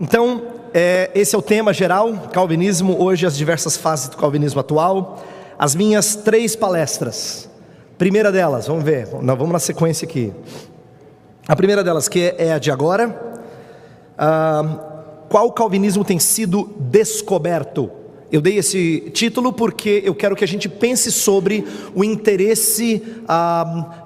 Então, esse é o tema geral, calvinismo, hoje as diversas fases do calvinismo atual. As minhas 3 palestras, primeira delas, vamos ver, vamos na sequência aqui. A primeira delas, que é a de agora, qual calvinismo tem sido descoberto? Eu dei esse título porque eu quero que a gente pense sobre o interesse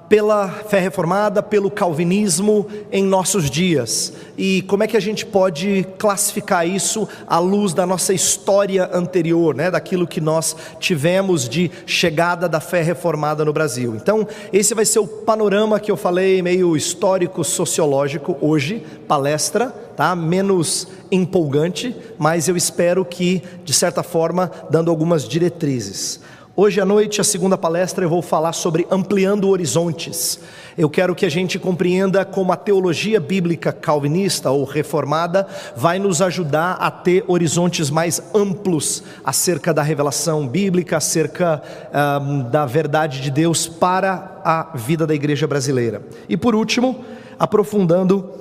pela fé reformada, pelo calvinismo em nossos dias. E como é que a gente pode classificar isso à luz da nossa história anterior, né? Daquilo que nós tivemos de chegada da fé reformada no Brasil. Então, esse vai ser o panorama que eu falei, meio histórico, sociológico, hoje, palestra, tá? Menos empolgante, mas eu espero que, de certa forma, dando algumas diretrizes. Hoje à noite, a segunda palestra, eu vou falar sobre ampliando horizontes. Eu quero que a gente compreenda como a teologia bíblica calvinista ou reformada vai nos ajudar a ter horizontes mais amplos acerca da revelação bíblica, acerca da verdade de Deus para a vida da igreja brasileira. E por último, aprofundando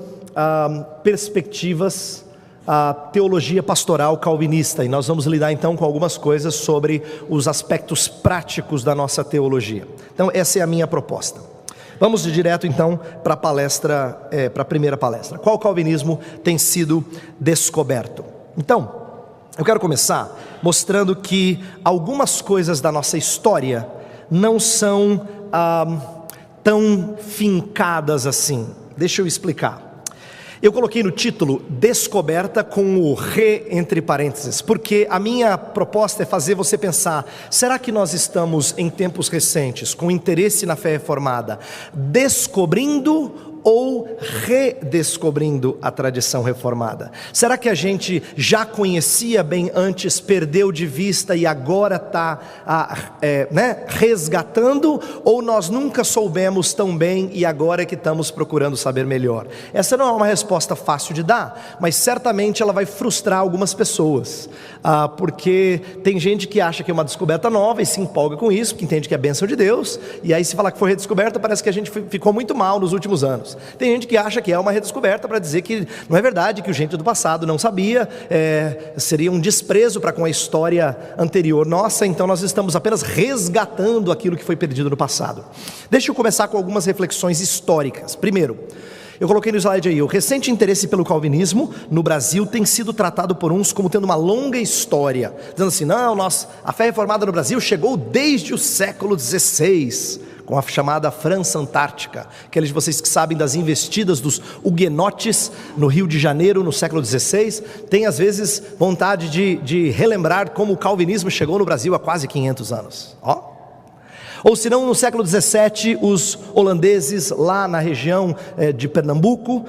perspectivas, a teologia pastoral calvinista, e nós vamos lidar então com algumas coisas sobre os aspectos práticos da nossa teologia. Então essa é a minha proposta. Vamos direto então para a palestra, para a primeira palestra. Qual calvinismo tem sido descoberto? Então, eu quero começar mostrando que algumas coisas da nossa história não são tão fincadas assim. Deixa eu explicar. Eu coloquei no título descoberta com o re entre parênteses, porque a minha proposta é fazer você pensar: será que nós estamos em tempos recentes com interesse na fé reformada descobrindo ou redescobrindo a tradição reformada? Será que a gente já conhecia bem antes, perdeu de vista e agora está resgatando? Ou nós nunca soubemos tão bem e agora é que estamos procurando saber melhor? Essa não é uma resposta fácil de dar, mas certamente ela vai frustrar algumas pessoas, porque tem gente que acha que é uma descoberta nova e se empolga com isso, que entende que é bênção de Deus, e aí se falar que foi redescoberta parece que a gente ficou muito mal nos últimos anos. Tem gente que acha que é uma redescoberta para dizer que não é verdade, que o gente do passado não sabia, seria um desprezo para com a história anterior nossa, então nós estamos apenas resgatando aquilo que foi perdido no passado. Deixa eu começar com algumas reflexões históricas. Primeiro, eu coloquei no slide aí: o recente interesse pelo calvinismo no Brasil tem sido tratado por uns como tendo uma longa história, dizendo assim, a fé reformada no Brasil chegou desde o século XVI, com a chamada França Antártica. Aqueles de vocês que sabem das investidas dos huguenotes no Rio de Janeiro no século XVI, tem às vezes vontade de relembrar como o calvinismo chegou no Brasil há quase 500 anos. Ou se não, no século XVII, os holandeses lá na região de Pernambuco.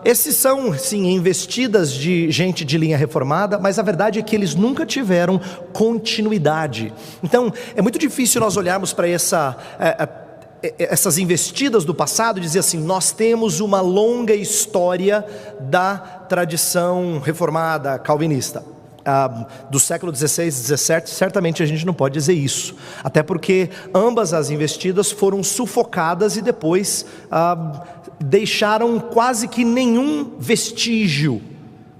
Esses são, sim, investidas de gente de linha reformada, mas a verdade é que eles nunca tiveram continuidade. Então, é muito difícil nós olharmos para essas investidas do passado e dizer assim: nós temos uma longa história da tradição reformada calvinista. Do século XVI e XVII, certamente a gente não pode dizer isso, até porque ambas as investidas foram sufocadas e depois deixaram quase que nenhum vestígio,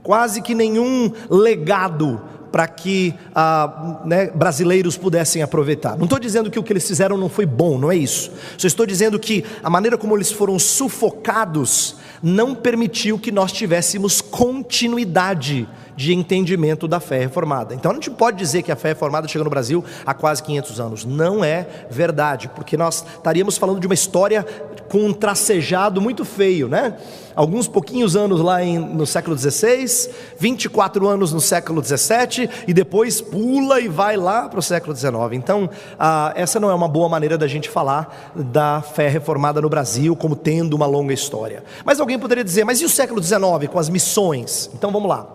quase que nenhum legado para que brasileiros pudessem aproveitar. Não estou dizendo que o que eles fizeram não foi bom, não é isso. Só estou dizendo que a maneira como eles foram sufocados não permitiu que nós tivéssemos continuidade de entendimento da fé reformada. Então a gente pode dizer que a fé reformada chegou no Brasil há quase 500 anos. Não é verdade, porque nós estaríamos falando de uma história com um tracejado muito feio, né? Alguns pouquinhos anos lá no século XVI, 24 anos no século XVII, e depois pula e vai lá para o século XIX. Então essa não é uma boa maneira da gente falar da fé reformada no Brasil como tendo uma longa história. Mas alguém poderia dizer: mas e o século XIX com as missões? Então vamos lá.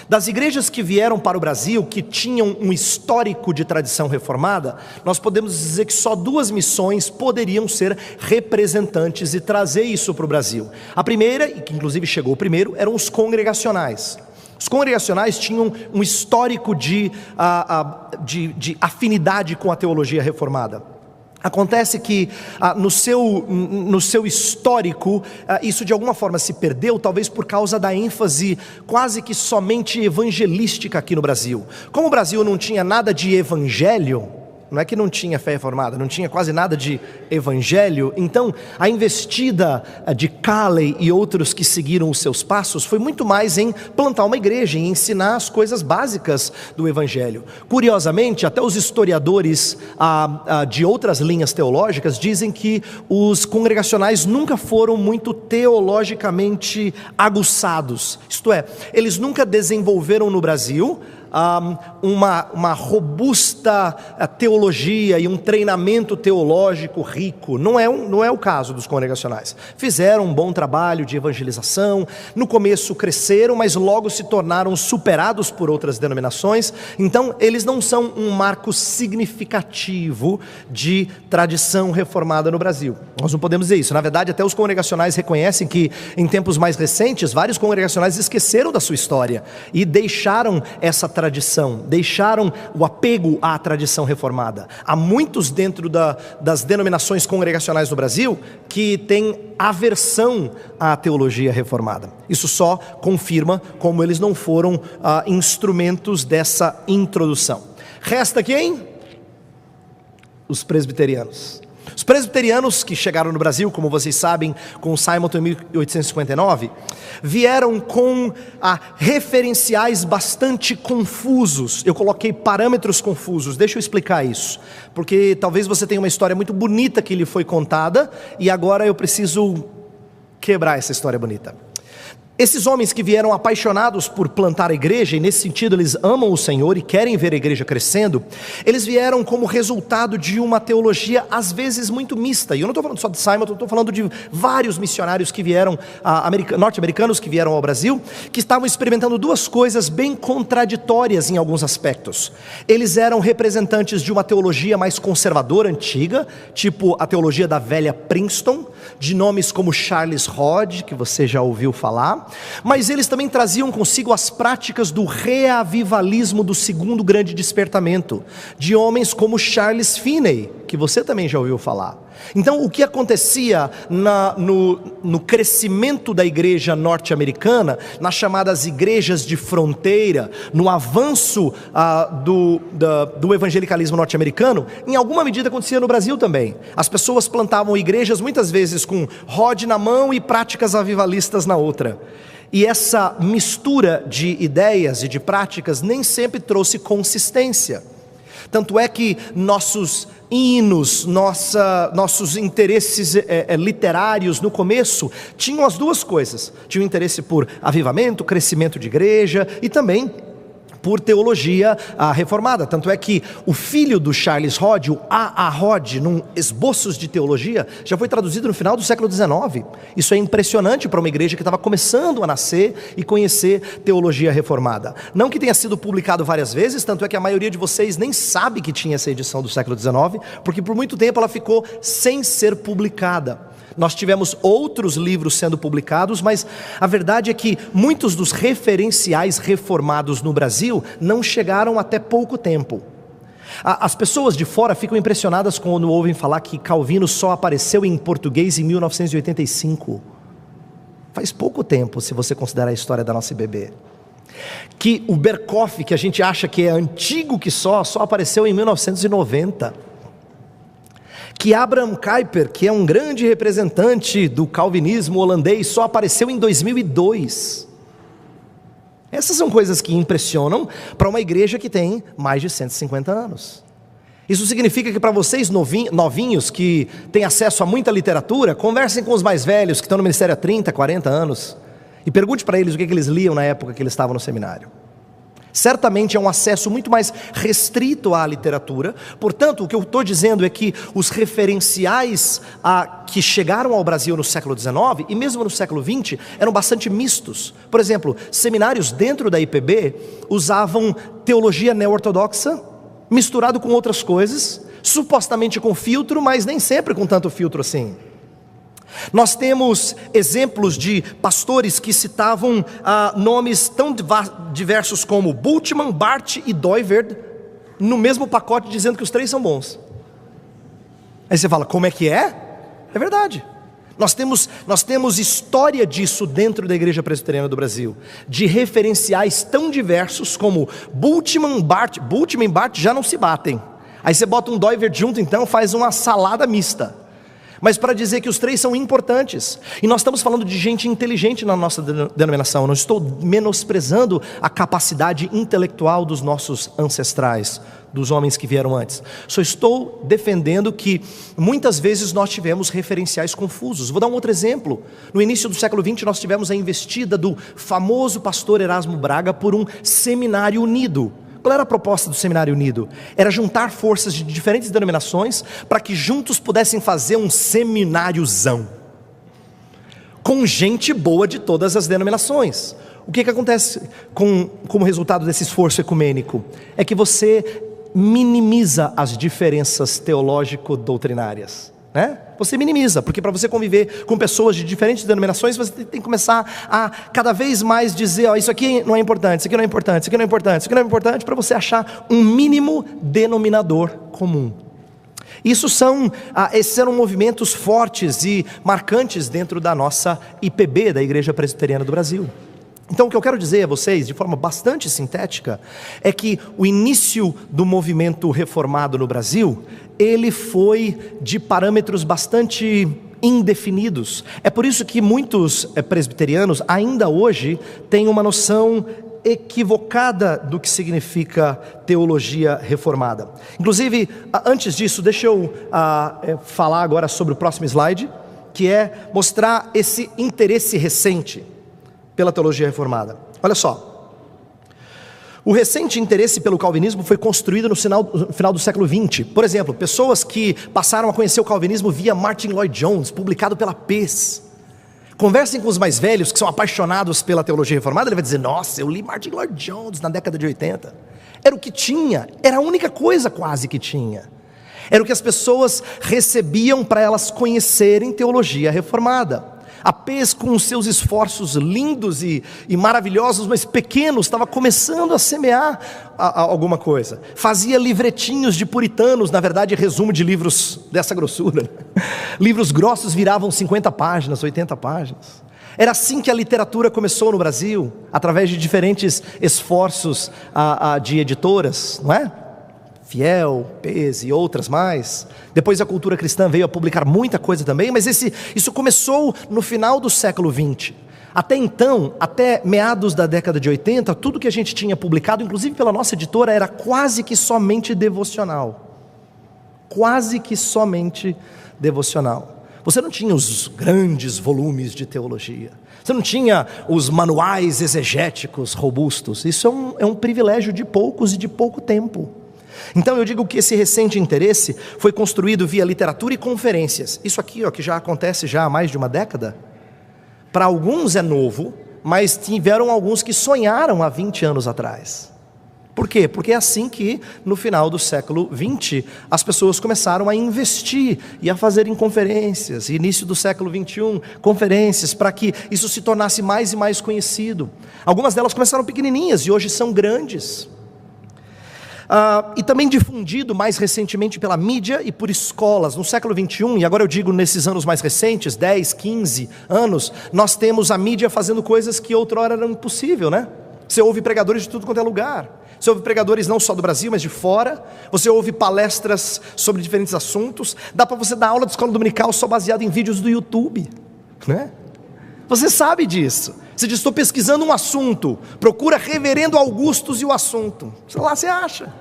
Das igrejas que vieram para o Brasil, que tinham um histórico de tradição reformada, nós podemos dizer que só 2 missões poderiam ser representantes e trazer isso para o Brasil. A primeira, e que inclusive chegou primeiro, eram os congregacionais. Os congregacionais tinham um histórico de afinidade com a teologia reformada. Acontece que no seu histórico, isso de alguma forma se perdeu, talvez por causa da ênfase quase que somente evangelística aqui no Brasil. Como o Brasil não tinha nada de evangelho, não é que não tinha fé reformada, não tinha quase nada de evangelho, então a investida de Calley e outros que seguiram os seus passos foi muito mais em plantar uma igreja, em ensinar as coisas básicas do evangelho. Curiosamente, até os historiadores de outras linhas teológicas dizem que os congregacionais nunca foram muito teologicamente aguçados, isto é, eles nunca desenvolveram no Brasil uma robusta teologia e um treinamento teológico rico. Não é o caso dos congregacionais. Fizeram um bom trabalho de evangelização, no começo cresceram, mas logo se tornaram superados por outras denominações. Então eles não são um marco significativo de tradição reformada no Brasil. Nós não podemos dizer isso. Na verdade, até os congregacionais reconhecem que em tempos mais recentes, vários congregacionais esqueceram da sua história e deixaram essa tradição, deixaram o apego à tradição reformada. Há muitos dentro das denominações congregacionais no Brasil que têm aversão à teologia reformada. Isso só confirma como eles não foram instrumentos dessa introdução. Resta quem? Os presbiterianos. Os presbiterianos que chegaram no Brasil, como vocês sabem, com Simonton em 1859, vieram com referenciais bastante confusos. Eu coloquei parâmetros confusos, deixa eu explicar isso, porque talvez você tenha uma história muito bonita que lhe foi contada, e agora eu preciso quebrar essa história bonita. Esses homens que vieram apaixonados por plantar a igreja, e nesse sentido eles amam o Senhor e querem ver a igreja crescendo, eles vieram como resultado de uma teologia às vezes muito mista. E eu não estou falando só de Simon, eu estou falando de vários missionários que vieram, norte-americanos que vieram ao Brasil, que estavam experimentando duas coisas bem contraditórias em alguns aspectos. Eles eram representantes de uma teologia mais conservadora, antiga, tipo a teologia da velha Princeton, de nomes como Charles Hodge, que você já ouviu falar, mas eles também traziam consigo as práticas do reavivalismo do segundo grande despertamento, de homens como Charles Finney, que você também já ouviu falar. Então o que acontecia no crescimento da igreja norte-americana, nas chamadas igrejas de fronteira, no avanço do evangelicalismo norte-americano, em alguma medida acontecia no Brasil também. As pessoas plantavam igrejas muitas vezes com rod na mão e práticas avivalistas na outra. E essa mistura de ideias e de práticas nem sempre trouxe consistência. Tanto é que nossos hinos, nossos interesses literários no começo tinham as duas coisas. Tinham interesse por avivamento, crescimento de igreja e também por teologia reformada. Tanto é que o filho do Charles Hodge, o A.A. Hodge, num Esboços de Teologia, já foi traduzido no final do século XIX. Isso é impressionante para uma igreja que estava começando a nascer e conhecer teologia reformada. Não que tenha sido publicado várias vezes, tanto é que a maioria de vocês nem sabe que tinha essa edição do século XIX, porque por muito tempo ela ficou sem ser publicada. Nós tivemos outros livros sendo publicados, mas a verdade é que muitos dos referenciais reformados no Brasil não chegaram até pouco tempo. As pessoas de fora ficam impressionadas quando ouvem falar que Calvino só apareceu em português em 1985. Faz pouco tempo, se você considerar a história da nossa IBB. Que o Berkhof, que a gente acha que é antigo que só apareceu em 1990. Que Abraham Kuyper, que é um grande representante do calvinismo holandês, só apareceu em 2002. Essas são coisas que impressionam para uma igreja que tem mais de 150 anos. Isso significa que para vocês novinhos que têm acesso a muita literatura, conversem com os mais velhos que estão no ministério há 30, 40 anos e pergunte para eles o que eles liam na época que eles estavam no seminário. Certamente é um acesso muito mais restrito à literatura. Portanto, o que eu estou dizendo é que os referenciais que chegaram ao Brasil no século XIX e mesmo no século XX eram bastante mistos. Por exemplo, seminários dentro da IPB usavam teologia neo-ortodoxa misturado com outras coisas, supostamente com filtro, mas nem sempre com tanto filtro assim. Nós temos exemplos de pastores que citavam nomes tão diversos como Bultmann, Barth e Doiverd no mesmo pacote, dizendo que os três são bons. Aí você fala, como é que é? É verdade. Nós temos história disso dentro da Igreja Presbiteriana do Brasil, de referenciais tão diversos como Bultmann e Barth já não se batem. Aí você bota um Doivert junto, então faz uma salada mista. Mas para dizer que os três são importantes. E nós estamos falando de gente inteligente na nossa denominação. Eu não estou menosprezando a capacidade intelectual dos nossos ancestrais, dos homens que vieram antes. Só estou defendendo que muitas vezes nós tivemos referenciais confusos. Vou dar um outro exemplo. No início do século XX nós tivemos a investida do famoso pastor Erasmo Braga por um seminário unido. Qual era a proposta do Seminário Unido? Era juntar forças de diferentes denominações para que juntos pudessem fazer um semináriozão, com gente boa de todas as denominações. O que acontece como resultado desse esforço ecumênico? É que você minimiza as diferenças teológico-doutrinárias. Você minimiza, porque para você conviver com pessoas de diferentes denominações, você tem que começar a cada vez mais dizer, isso aqui não é importante, isso aqui não é importante, isso aqui não é importante, isso aqui não é importante, para você achar um mínimo denominador comum. Esses eram movimentos fortes e marcantes dentro da nossa IPB, da Igreja Presbiteriana do Brasil. Então o que eu quero dizer a vocês, de forma bastante sintética, é que o início do movimento reformado no Brasil, ele foi de parâmetros bastante indefinidos. É por isso que muitos presbiterianos ainda hoje têm uma noção equivocada do que significa teologia reformada. Inclusive, antes disso, deixa eu falar agora sobre o próximo slide, que é mostrar esse interesse recente pela teologia reformada. Olha só. O recente interesse pelo calvinismo foi construído no final do século XX. Por exemplo, pessoas que passaram a conhecer o calvinismo via Martyn Lloyd-Jones, publicado pela PES. Conversem com os mais velhos que são apaixonados pela teologia reformada, ele vai dizer, nossa, eu li Martyn Lloyd-Jones na década de 80. Era o que tinha, era a única coisa quase que tinha. Era o que as pessoas recebiam para elas conhecerem teologia reformada. A PES, com os seus esforços lindos e maravilhosos, mas pequenos, estava começando a semear alguma coisa. Fazia livretinhos de puritanos, na verdade resumo de livros dessa grossura. Livros grossos viravam 50 páginas, 80 páginas. Era assim que a literatura começou no Brasil, através de diferentes esforços de editoras, não é? Fiel, PES e outras mais. Depois a cultura cristã veio a publicar muita coisa também, mas isso começou no final do século XX. Até então, até meados da década de 80, tudo que a gente tinha publicado, inclusive pela nossa editora, era quase que somente devocional. Quase que somente devocional. Você não tinha os grandes volumes de teologia. Você não tinha os manuais exegéticos robustos. Isso é um privilégio de poucos e de pouco tempo. Então eu digo que esse recente interesse foi construído via literatura e conferências. Isso aqui, que já acontece já há mais de uma década, para alguns é novo, mas tiveram alguns que sonharam há 20 anos atrás. Por quê? Porque é assim que no final do século XX as pessoas começaram a investir e a fazerem conferências, início do século XXI, conferências, para que isso se tornasse mais e mais conhecido. Algumas delas começaram pequenininhas e hoje são grandes. E também difundido mais recentemente pela mídia e por escolas. No século XXI, e agora eu digo nesses anos mais recentes, 10, 15 anos, nós temos a mídia fazendo coisas que outrora eram impossível, né? Você ouve pregadores de tudo quanto é lugar. Você ouve pregadores não só do Brasil, mas de fora. Você ouve palestras sobre diferentes assuntos. Dá para você dar aula de escola dominical só baseado em vídeos do YouTube, né? Você sabe disso. Você diz, estou pesquisando um assunto, procura Reverendo Augustus e o assunto. Sei lá, você acha,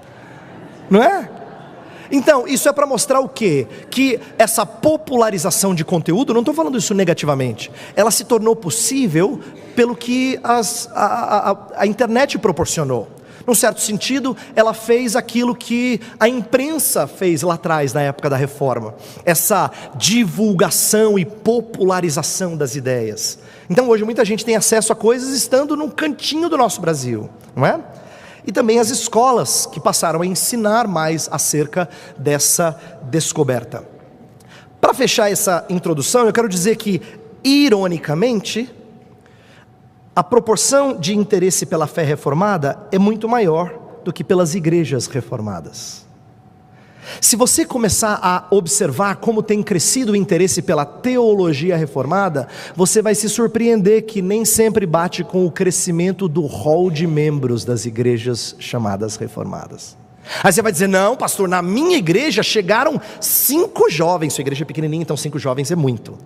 não é? Então, isso é para mostrar o quê? Que essa popularização de conteúdo, não estou falando isso negativamente, ela se tornou possível pelo que a internet proporcionou. Num certo sentido, ela fez aquilo que a imprensa fez lá atrás, na época da Reforma. Essa divulgação e popularização das ideias. Então hoje muita gente tem acesso a coisas estando num cantinho do nosso Brasil, não é? E também as escolas que passaram a ensinar mais acerca dessa descoberta. Para fechar essa introdução, eu quero dizer que, ironicamente, a proporção de interesse pela fé reformada é muito maior do que pelas igrejas reformadas. Se você começar a observar como tem crescido o interesse pela teologia reformada, você vai se surpreender que nem sempre bate com o crescimento do rol de membros das igrejas chamadas reformadas. Aí você vai dizer, não pastor, na minha igreja chegaram 5 jovens, sua igreja é pequenininha, então 5 jovens é muito.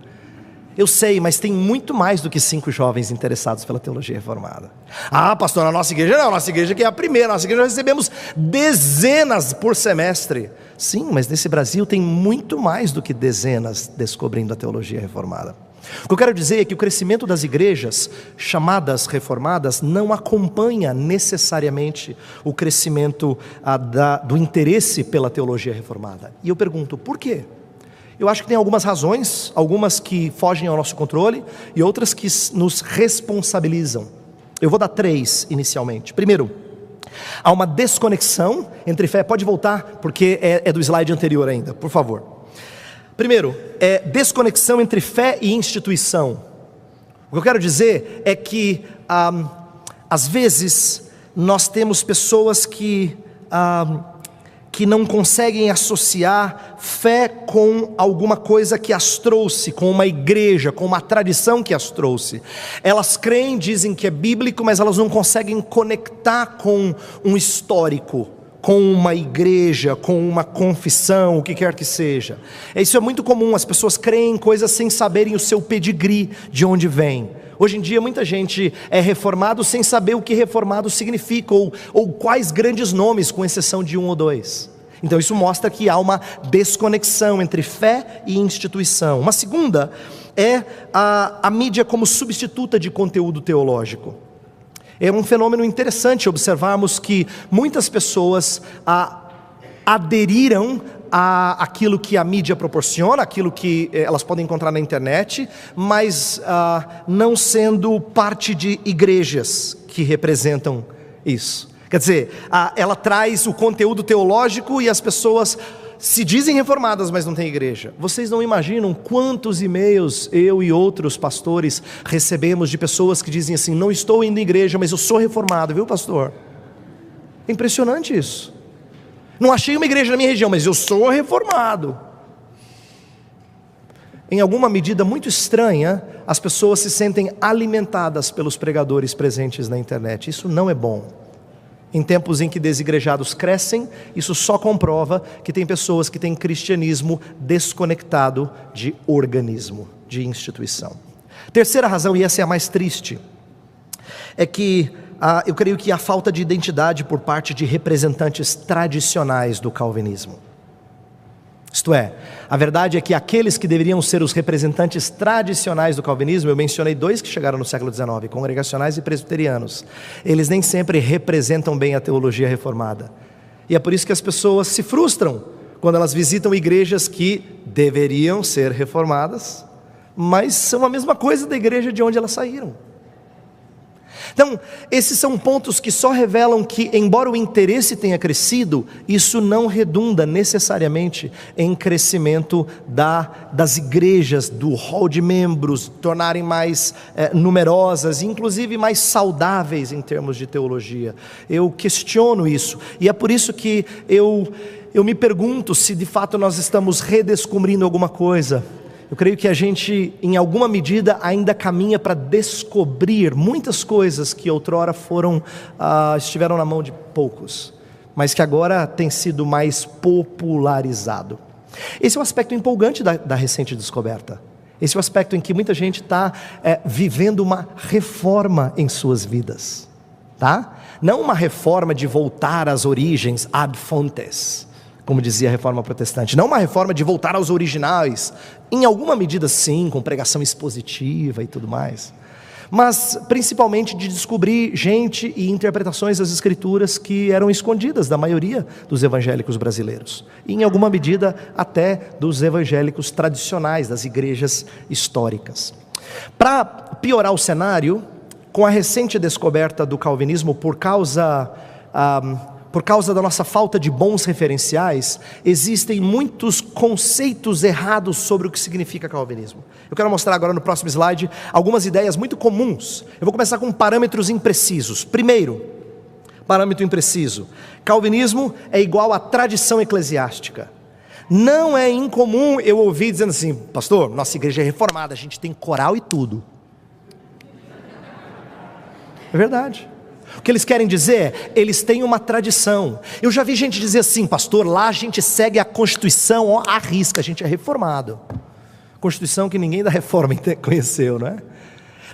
Eu sei, mas tem muito mais do que 5 jovens interessados pela teologia reformada. Ah pastor, na nossa igreja não, nossa igreja que é a primeira, nossa igreja nós recebemos dezenas por semestre. Sim, mas nesse Brasil tem muito mais do que dezenas descobrindo a teologia reformada. O que eu quero dizer é que o crescimento das igrejas chamadas reformadas não acompanha necessariamente o crescimento do interesse pela teologia reformada. E eu pergunto, por quê? Eu acho que tem algumas razões, algumas que fogem ao nosso controle e outras que nos responsabilizam. Eu vou dar 3 inicialmente. Primeiro, há uma desconexão entre fé, pode voltar porque é do slide anterior ainda, por favor. Primeiro, desconexão entre fé e instituição. O que eu quero dizer é que às vezes nós temos pessoas que não conseguem associar fé com alguma coisa que as trouxe, com uma igreja, com uma tradição que as trouxe. Elas creem, dizem que é bíblico, mas elas não conseguem conectar com um histórico, com uma igreja, com uma confissão, o que quer que seja. Isso é muito comum, as pessoas creem em coisas sem saberem o seu pedigree, de onde vem. Hoje em dia muita gente é reformado sem saber o que reformado significa, ou quais grandes nomes, com exceção de 1 ou 2. Então isso mostra que há uma desconexão entre fé e instituição. Uma segunda é a mídia como substituta de conteúdo teológico. É um fenômeno interessante observarmos que muitas pessoas aderiram aquilo que a mídia proporciona, aquilo que elas podem encontrar na internet, mas não sendo parte de igrejas que representam isso. Quer dizer, ela traz o conteúdo teológico e as pessoas se dizem reformadas, mas não tem igreja. Vocês não imaginam quantos e-mails eu e outros pastores recebemos de pessoas que dizem assim, não estou indo em igreja, mas eu sou reformado, viu pastor? É impressionante isso. Não achei uma igreja na minha região, mas eu sou reformado. Em alguma medida muito estranha, as pessoas se sentem alimentadas pelos pregadores presentes na internet. Isso não é bom. Em tempos em que desigrejados crescem, isso só comprova que tem pessoas que têm cristianismo desconectado de organismo, de instituição. Terceira razão, e essa é a mais triste, é que eu creio que há falta de identidade por parte de representantes tradicionais do calvinismo. Isto é, a verdade é que aqueles que deveriam ser os representantes tradicionais do calvinismo, eu mencionei 2 que chegaram no século XIX, congregacionais e presbiterianos, eles nem sempre representam bem a teologia reformada. E é por isso que as pessoas se frustram quando elas visitam igrejas que deveriam ser reformadas, mas são a mesma coisa da igreja de onde elas saíram. Então, esses são pontos que só revelam que, embora o interesse tenha crescido, isso não redunda necessariamente em crescimento das igrejas, do rol de membros, tornarem mais numerosas, inclusive mais saudáveis em termos de teologia. Eu questiono isso, e é por isso que eu me pergunto se de fato nós estamos redescobrindo alguma coisa. Eu creio que a gente, em alguma medida, ainda caminha para descobrir muitas coisas que outrora estiveram na mão de poucos, mas que agora tem sido mais popularizado. Esse é um aspecto empolgante da recente descoberta. Esse é o aspecto em que muita gente está vivendo uma reforma em suas vidas, tá? Não uma reforma de voltar às origens, ad fontes, como dizia a reforma protestante, não uma reforma de voltar aos originais, em alguma medida sim, com pregação expositiva e tudo mais, mas principalmente de descobrir gente e interpretações das escrituras que eram escondidas da maioria dos evangélicos brasileiros, e em alguma medida até dos evangélicos tradicionais, das igrejas históricas. Para piorar o cenário, com a recente descoberta do calvinismo por causa da nossa falta de bons referenciais, existem muitos conceitos errados sobre o que significa calvinismo. Eu quero mostrar agora no próximo slide algumas ideias muito comuns. Eu vou começar com parâmetros imprecisos. Primeiro, Parâmetro impreciso: calvinismo é igual à tradição eclesiástica. Não é incomum eu ouvir dizendo assim: pastor, nossa igreja é reformada, a gente tem coral e tudo. É verdade. O que eles querem dizer? Eles têm uma tradição. Eu já vi gente dizer assim: pastor, lá a gente segue a Constituição, ó, à risca, a gente é reformado. Constituição que ninguém da reforma conheceu, não é?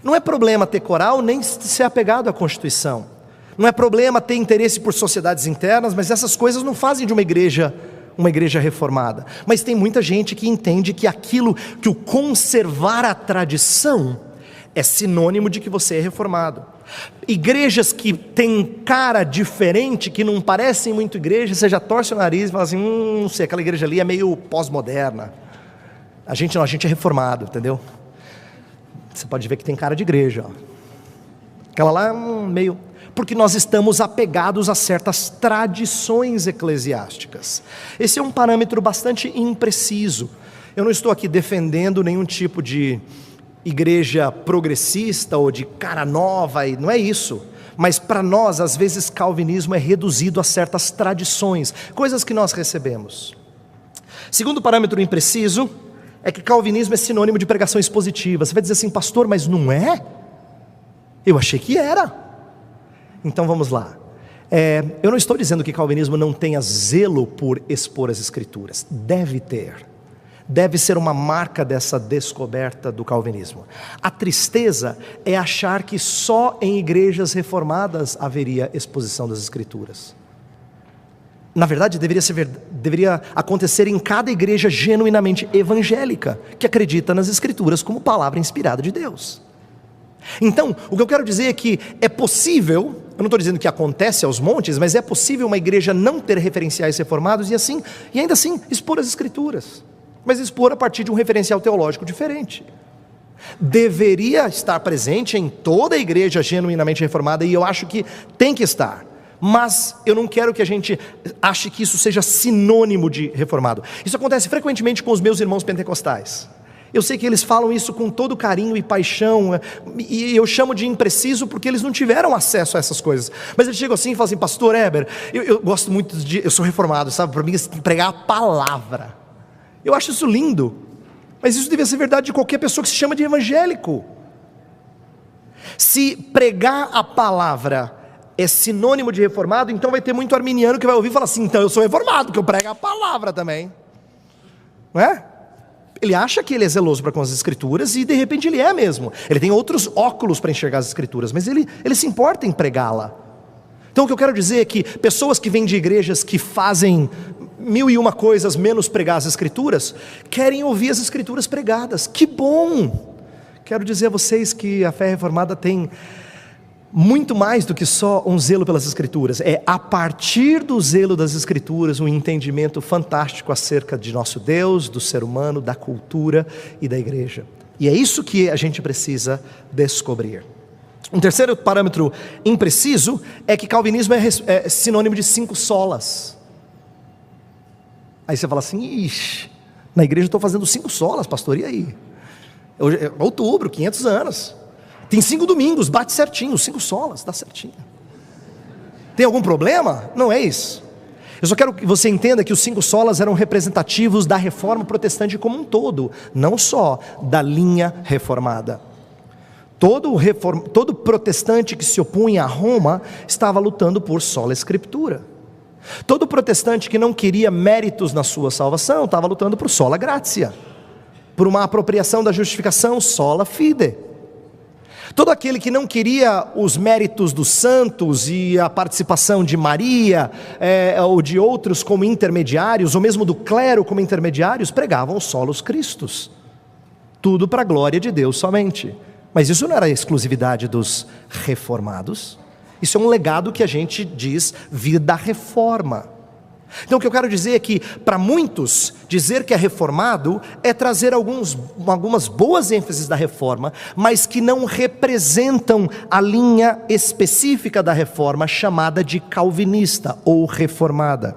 Não é problema ter coral, nem ser apegado à Constituição. Não é problema ter interesse por sociedades internas, mas essas coisas não fazem de uma igreja reformada. Mas tem muita gente que entende que que o conservar a tradição é sinônimo de que você é reformado. Igrejas que têm cara diferente, que não parecem muito igreja, você já torce o nariz e fala assim: não sei, aquela igreja ali é meio pós-moderna. A gente é reformado, entendeu? Você pode ver que tem cara de igreja, ó. Aquela lá é meio... Porque nós estamos apegados a certas tradições eclesiásticas. Esse é um parâmetro bastante impreciso. Eu não estou aqui defendendo nenhum tipo de igreja progressista ou de cara nova, e não é isso. Mas para nós, às vezes, calvinismo é reduzido a certas tradições, coisas que nós recebemos. Segundo parâmetro impreciso é que calvinismo é sinônimo de pregação expositiva. Você vai dizer assim: pastor, mas não é? Eu achei que era. Então vamos lá. Eu não estou dizendo que calvinismo não tenha zelo por expor as escrituras. Deve ter. Deve ser uma marca dessa descoberta do calvinismo. A tristeza é achar que só em igrejas reformadas haveria exposição das escrituras. Na verdade, deveria acontecer em cada igreja genuinamente evangélica, que acredita nas escrituras como palavra inspirada de Deus. Então, o que eu quero dizer é que é possível, eu não estou dizendo que acontece aos montes, mas é possível uma igreja não ter referenciais reformados e ainda assim expor as escrituras, mas expor a partir de um referencial teológico diferente. Deveria estar presente em toda a igreja genuinamente reformada, e eu acho que tem que estar, mas eu não quero que a gente ache que isso seja sinônimo de reformado. Isso acontece frequentemente com os meus irmãos pentecostais. Eu sei que eles falam isso com todo carinho e paixão, e eu chamo de impreciso porque eles não tiveram acesso a essas coisas. Mas eles chegam assim e falam assim: pastor Heber, eu gosto muito eu sou reformado, sabe? Para mim, pregar a palavra. Eu acho isso lindo, mas isso devia ser verdade de qualquer pessoa que se chama de evangélico. Se pregar a palavra é sinônimo de reformado, então vai ter muito arminiano que vai ouvir e falar assim: então eu sou reformado, porque eu prego a palavra também. Não é? Ele acha que ele é zeloso para com as escrituras, e de repente ele é mesmo. Ele tem outros óculos para enxergar as escrituras, mas ele se importa em pregá-la. Então o que eu quero dizer é que pessoas que vêm de igrejas que fazem 1001 coisas menos pregar as escrituras, querem ouvir as escrituras pregadas. Que bom! Quero dizer a vocês que a fé reformada tem muito mais do que só um zelo pelas escrituras. É a partir do zelo das escrituras um entendimento fantástico acerca de nosso Deus, do ser humano, da cultura e da igreja. E é isso que a gente precisa descobrir. Um terceiro parâmetro impreciso é que calvinismo é sinônimo de 5 solas. Aí você fala assim: ixi, na igreja eu estou fazendo 5 solas, pastor, e aí? Hoje é outubro, 500 anos. Tem 5 domingos, bate certinho, 5 solas, dá certinho. Tem algum problema? Não é isso. Eu só quero que você entenda que os 5 solas eram representativos da reforma protestante como um todo, não só da linha reformada. Todo protestante que se opunha a Roma estava lutando por sola escritura. Todo protestante que não queria méritos na sua salvação estava lutando por sola gratia, por uma apropriação da justificação sola fide. Todo aquele que não queria os méritos dos santos e a participação de Maria ou de outros como intermediários, ou mesmo do clero como intermediários, pregavam os solos Cristos. Tudo para a glória de Deus somente. Mas isso não era a exclusividade dos reformados. Isso é um legado que a gente diz vir da reforma. Então o que eu quero dizer é que para muitos dizer que é reformado é trazer algumas boas ênfases da reforma, mas que não representam a linha específica da reforma chamada de calvinista ou reformada.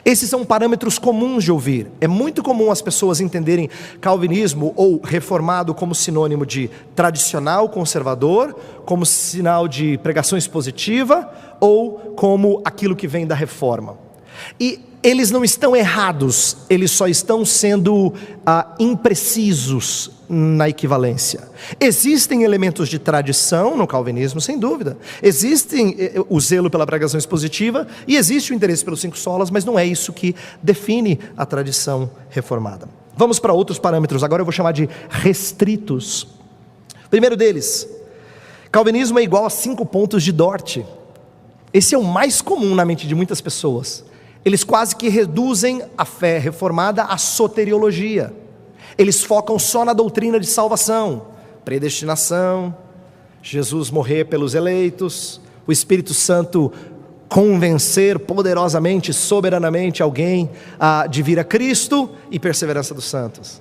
Esses são parâmetros comuns de ouvir. É muito comum as pessoas entenderem calvinismo ou reformado como sinônimo de tradicional conservador, como sinal de pregação expositiva ou como aquilo que vem da reforma. E eles não estão errados, eles só estão sendo imprecisos na equivalência. Existem elementos de tradição no calvinismo, sem dúvida. Existem o zelo pela pregação expositiva e existe o interesse pelos 5 solas, mas não é isso que define a tradição reformada. Vamos para outros parâmetros, agora eu vou chamar de restritos. Primeiro deles, calvinismo é igual a 5 pontos de Dort. Esse é o mais comum na mente de muitas pessoas. Eles quase que reduzem a fé reformada à soteriologia. Eles focam só na doutrina de salvação, predestinação, Jesus morrer pelos eleitos, o Espírito Santo convencer poderosamente, soberanamente alguém de vir a Cristo e perseverança dos santos.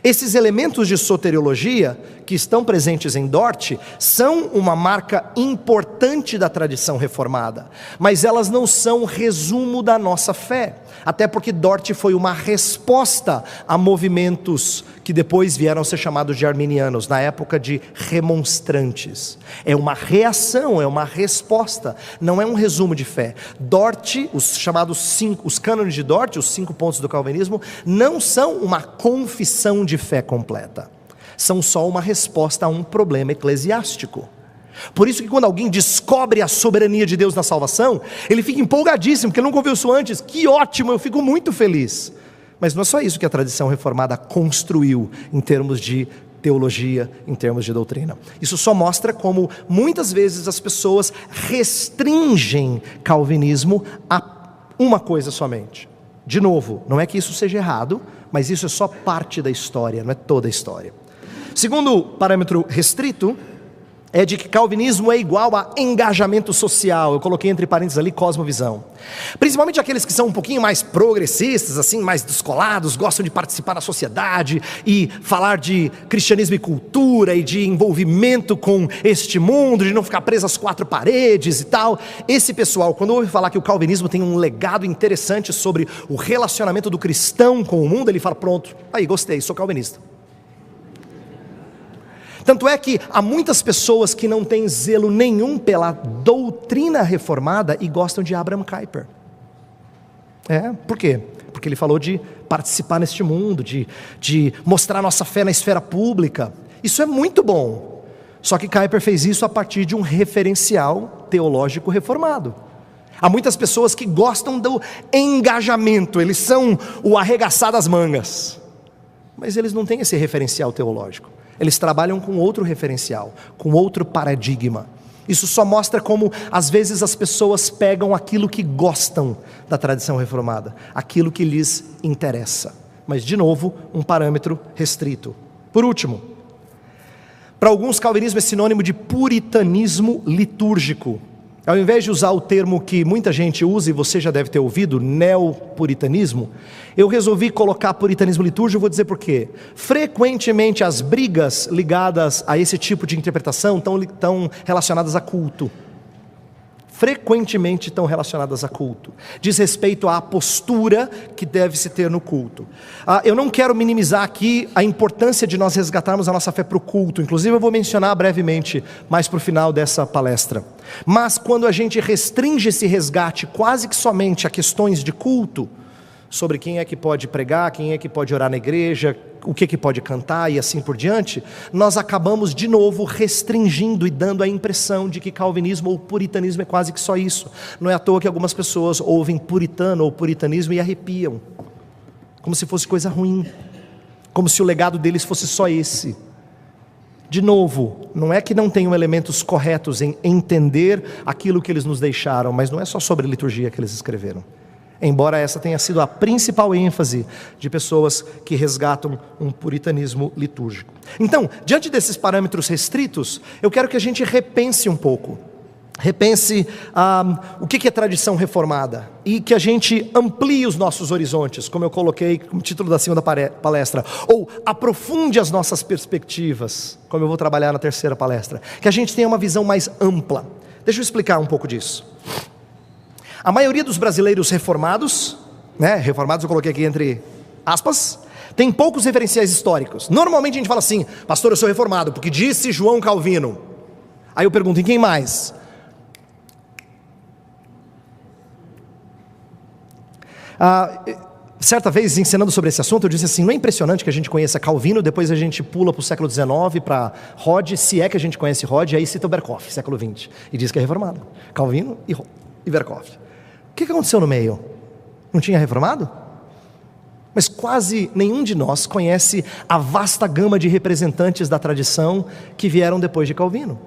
Esses elementos de soteriologia que estão presentes em Dort são uma marca importante da tradição reformada, mas elas não são resumo da nossa fé, até porque Dort foi uma resposta a movimentos que depois vieram a ser chamados de arminianos, na época de remonstrantes. É uma reação, é uma resposta, não é um resumo de fé. Dort, os chamados 5, os cânones de Dort, os 5 pontos do calvinismo, não são uma confissão de fé completa, são só uma resposta a um problema eclesiástico. Por isso que quando alguém descobre a soberania de Deus na salvação, ele fica empolgadíssimo, porque ele nunca ouviu isso antes. Que ótimo, eu fico muito feliz. Mas não é só isso que a tradição reformada construiu em termos de teologia, em termos de doutrina. Isso só mostra como muitas vezes as pessoas restringem calvinismo a uma coisa somente. De novo, não é que isso seja errado, mas isso é só parte da história, não é toda a história. Segundo parâmetro restrito, é de que calvinismo é igual a engajamento social. Eu coloquei entre parênteses ali cosmovisão. Principalmente aqueles que são um pouquinho mais progressistas, assim, mais descolados, gostam de participar da sociedade e falar de cristianismo e cultura e de envolvimento com este mundo, de não ficar preso às 4 paredes e tal. Esse pessoal, quando ouve falar que o calvinismo tem um legado interessante sobre o relacionamento do cristão com o mundo, ele fala, pronto, aí gostei, sou calvinista. Tanto é que há muitas pessoas que não têm zelo nenhum pela doutrina reformada e gostam de Abraham Kuyper. Por quê? Porque ele falou de participar neste mundo, de mostrar nossa fé na esfera pública. Isso é muito bom. Só que Kuyper fez isso a partir de um referencial teológico reformado. Há muitas pessoas que gostam do engajamento, eles são o arregaçar das mangas. Mas eles não têm esse referencial teológico. Eles trabalham com outro referencial, com outro paradigma. Isso só mostra como, às vezes, as pessoas pegam aquilo que gostam da tradição reformada, aquilo que lhes interessa. Mas, de novo, um parâmetro restrito. Por último, para alguns, calvinismo é sinônimo de puritanismo litúrgico. Ao invés de usar o termo que muita gente usa, e você já deve ter ouvido, neopuritanismo, eu resolvi colocar puritanismo litúrgico. Vou dizer por quê. Frequentemente as brigas ligadas a esse tipo de interpretação estão relacionadas a culto. Frequentemente estão relacionadas a culto. Diz respeito à postura que deve se ter no culto. Eu não quero minimizar aqui a importância de nós resgatarmos a nossa fé para o culto. Inclusive eu vou mencionar brevemente, mais para o final dessa palestra. Mas quando a gente restringe esse resgate quase que somente a questões de culto, sobre quem é que pode pregar, quem é que pode orar na igreja, o que pode cantar e assim por diante, nós acabamos de novo restringindo e dando a impressão de que calvinismo ou puritanismo é quase que só isso. Não é à toa que algumas pessoas ouvem puritano ou puritanismo e arrepiam, como se fosse coisa ruim, como se o legado deles fosse só esse. De novo, não é que não tenham elementos corretos em entender aquilo que eles nos deixaram, mas não é só sobre liturgia que eles escreveram. Embora essa tenha sido a principal ênfase de pessoas que resgatam um puritanismo litúrgico. Então, diante desses parâmetros restritos, eu quero que a gente repense um pouco. Repense o que é tradição reformada e que a gente amplie os nossos horizontes, como eu coloquei como título da segunda palestra, ou aprofunde as nossas perspectivas, como eu vou trabalhar na terceira palestra, que a gente tenha uma visão mais ampla. Deixa eu explicar um pouco disso. A maioria dos brasileiros reformados né? Reformados eu coloquei aqui entre aspas. Tem poucos referenciais históricos. Normalmente a gente fala assim: pastor, eu sou reformado porque disse João Calvino. Aí eu pergunto: em quem mais? Certa vez, ensinando sobre esse assunto, eu disse assim: não é impressionante que a gente conheça Calvino, depois a gente pula para o século XIX, para Rod, se é que a gente conhece Rod, aí cita o Berkhof, século XX, e diz que é reformado. Calvino e Berkhof. O que aconteceu no meio? Não tinha reformado? Mas quase nenhum de nós conhece a vasta gama de representantes da tradição que vieram depois de Calvino.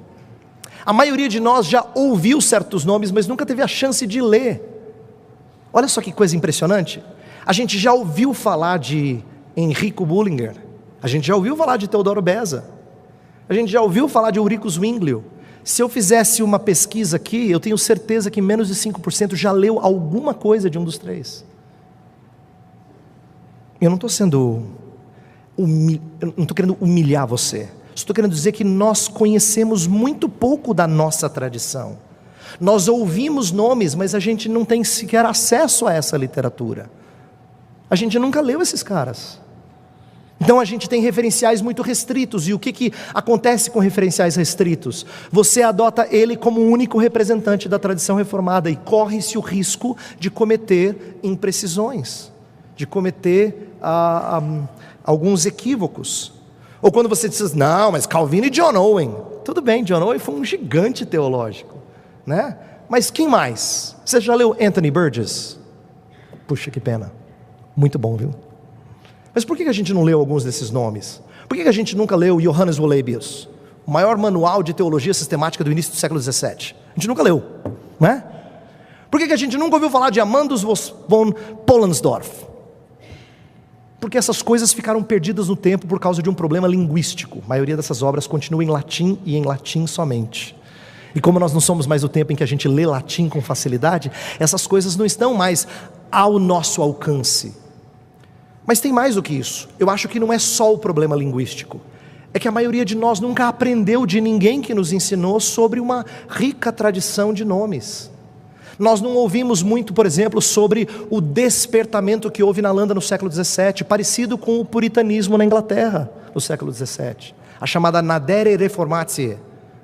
A maioria de nós já ouviu certos nomes, mas nunca teve a chance de ler. Olha só que coisa impressionante. A gente já ouviu falar de Enrico Bullinger, a gente já ouviu falar de Teodoro Beza, a gente já ouviu falar de Ulrico Zwinglio. Se eu fizesse uma pesquisa aqui, eu tenho certeza que menos de 5% já leu alguma coisa de um dos três. Eu não estou querendo humilhar você, estou querendo dizer que nós conhecemos muito pouco da nossa tradição. Nós ouvimos nomes, mas a gente não tem sequer acesso a essa literatura. A gente nunca leu esses caras. Então a gente tem referenciais muito restritos. E o que acontece com referenciais restritos? Você adota ele como o único representante da tradição reformada e corre-se o risco de cometer imprecisões, de cometer alguns equívocos. Ou quando você diz: não, mas Calvino e John Owen. Tudo bem, John Owen foi um gigante teológico, né? Mas quem mais? Você já leu Anthony Burgess? Puxa, que pena. Muito bom, viu? Mas por que a gente não leu alguns desses nomes? Por que a gente nunca leu Johannes Eusebius, o maior manual de teologia sistemática do início do século XVII? A gente nunca leu, não é? Por que a gente nunca ouviu falar de Amandus von Pollensdorf? Porque essas coisas ficaram perdidas no tempo por causa de um problema linguístico. A maioria dessas obras continua em latim e em latim somente. E como nós não somos mais o tempo em que a gente lê latim com facilidade, essas coisas não estão mais ao nosso alcance. Mas tem mais do que isso. Eu acho que não é só o problema linguístico. É que a maioria de nós nunca aprendeu de ninguém que nos ensinou sobre uma rica tradição de nomes. Nós não ouvimos muito, por exemplo, sobre o despertamento que houve na Holanda no século XVII, parecido com o puritanismo na Inglaterra no século XVII. A chamada Nadere Reformatie.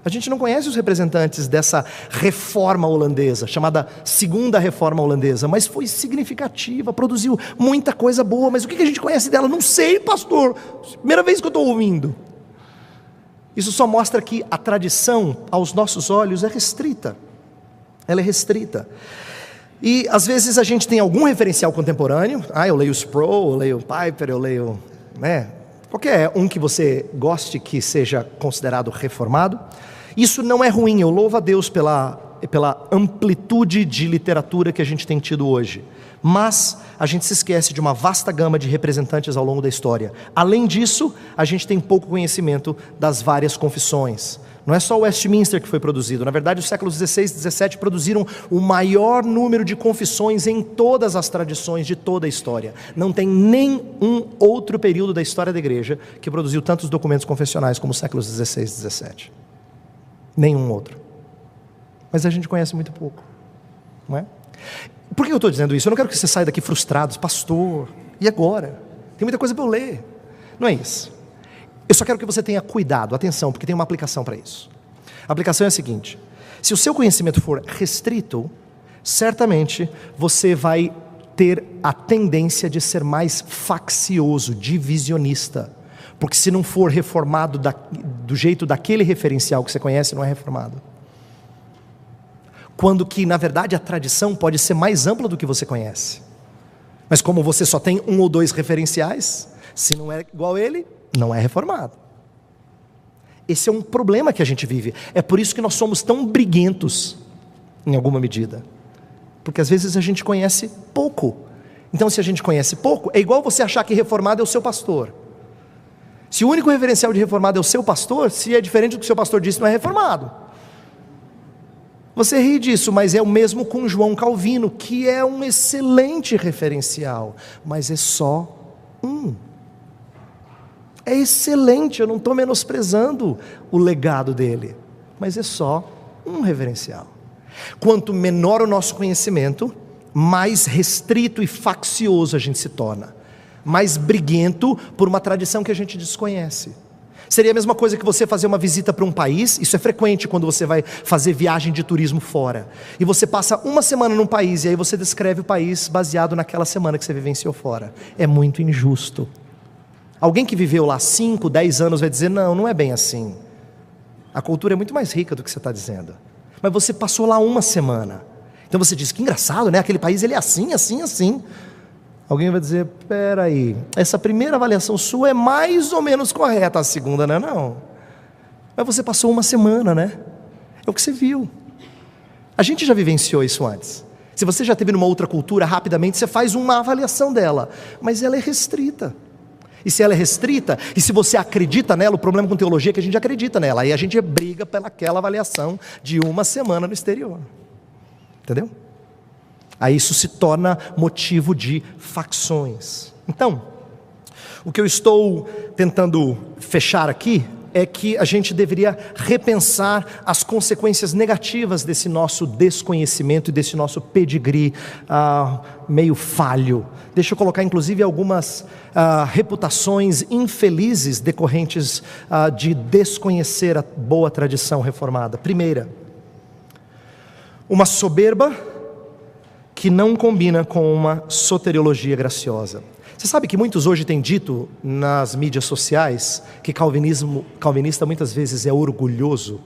A gente não conhece os representantes dessa reforma holandesa, chamada Segunda Reforma Holandesa, mas foi significativa, produziu muita coisa boa. Mas o que a gente conhece dela? Não sei, pastor, primeira vez que eu estou ouvindo. Isso só mostra que a tradição, aos nossos olhos, é restrita. Ela é restrita. E às vezes a gente tem algum referencial contemporâneo. Eu leio Sproul, eu leio Piper, eu leio, qualquer um que você goste que seja considerado reformado. Isso não é ruim, eu louvo a Deus pela amplitude de literatura que a gente tem tido hoje. Mas a gente se esquece de uma vasta gama de representantes ao longo da história. Além disso, a gente tem pouco conhecimento das várias confissões. Não é só o Westminster que foi produzido. Na verdade, os séculos XVI e XVII produziram o maior número de confissões em todas as tradições de toda a história. Não tem nenhum outro período da história da igreja que produziu tantos documentos confessionais como os séculos XVI e XVII. Nenhum outro. Mas a gente conhece muito pouco, não é? Por que eu estou dizendo isso? Eu não quero que você saia daqui frustrado, pastor, e agora? Tem muita coisa para eu ler. Não é isso. Eu só quero que você tenha cuidado, atenção, porque tem uma aplicação para isso. A aplicação é a seguinte: se o seu conhecimento for restrito, certamente você vai ter a tendência de ser mais faccioso, divisionista. Porque se não for reformado do jeito daquele referencial que você conhece, não é reformado. Quando que, na verdade, a tradição pode ser mais ampla do que você conhece. Mas como você só tem um ou dois referenciais, se não é igual a ele, não é reformado. Esse é um problema que a gente vive. É por isso que nós somos tão briguentos, em alguma medida. Porque às vezes a gente conhece pouco. Então, se a gente conhece pouco, é igual você achar que reformado é o seu pastor. Se o único referencial de reformado é o seu pastor, se é diferente do que o seu pastor disse, não é reformado. Você ri disso, mas é o mesmo com João Calvino, que é um excelente referencial, mas é só um. É excelente, eu não estou menosprezando o legado dele, mas é só um referencial. Quanto menor o nosso conhecimento, mais restrito e faccioso a gente se torna, mais briguento por uma tradição que a gente desconhece. Seria a mesma coisa que você fazer uma visita para um país. Isso é frequente quando você vai fazer viagem de turismo fora, e você passa uma semana num país, e aí você descreve o país baseado naquela semana que você vivenciou fora. É muito injusto. Alguém que viveu lá 5, 10 anos vai dizer, não é bem assim. A cultura é muito mais rica do que você está dizendo. Mas você passou lá uma semana. Então você diz, que engraçado, né? Aquele país ele é assim, assim, assim. Alguém vai dizer, peraí, essa primeira avaliação sua é mais ou menos correta, a segunda não é não. Mas você passou uma semana, né? É o que você viu. A gente já vivenciou isso antes. Se você já esteve numa outra cultura, rapidamente você faz uma avaliação dela, mas ela é restrita. E se ela é restrita, e se você acredita nela, o problema com teologia é que a gente acredita nela, aí a gente briga pelaquela avaliação de uma semana no exterior. Entendeu? Aí isso se torna motivo de facções. Então, o que eu estou tentando fechar aqui é que a gente deveria repensar as consequências negativas desse nosso desconhecimento e desse nosso pedigree meio falho. Deixa eu colocar inclusive algumas reputações infelizes decorrentes de desconhecer a boa tradição reformada. Primeira, uma soberba que não combina com uma soteriologia graciosa. Você sabe que muitos hoje têm dito nas mídias sociais que calvinista muitas vezes é orgulhoso?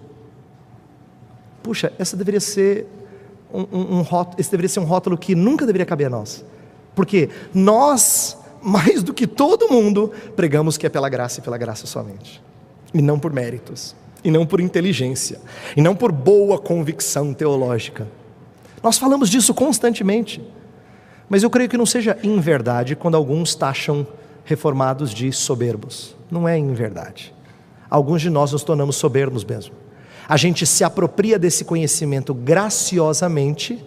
Puxa, esse deveria ser um rótulo que nunca deveria caber a nós. Porque nós, mais do que todo mundo, pregamos que é pela graça e pela graça somente. E não por méritos, e não por inteligência, e não por boa convicção teológica. Nós falamos disso constantemente, mas eu creio que não seja inverdade quando alguns taxam reformados de soberbos. Não é inverdade. Alguns de nós nos tornamos soberbos mesmo. A gente se apropria desse conhecimento graciosamente